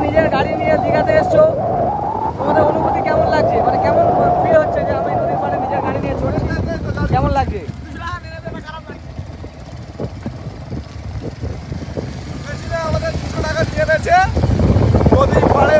নিজের গাড়ি নিয়ে দীঘাতে এসছো, তোমাদের অনুভূতি কেমন লাগছে? মানে কেমন ফিল হচ্ছে যে আমি নদীর পাড়ে নিজের গাড়ি নিয়ে চড়ছি, কেমন লাগছে? আমাদের 200 টাকা দিয়ে দিয়েছে নদীর পাড়ে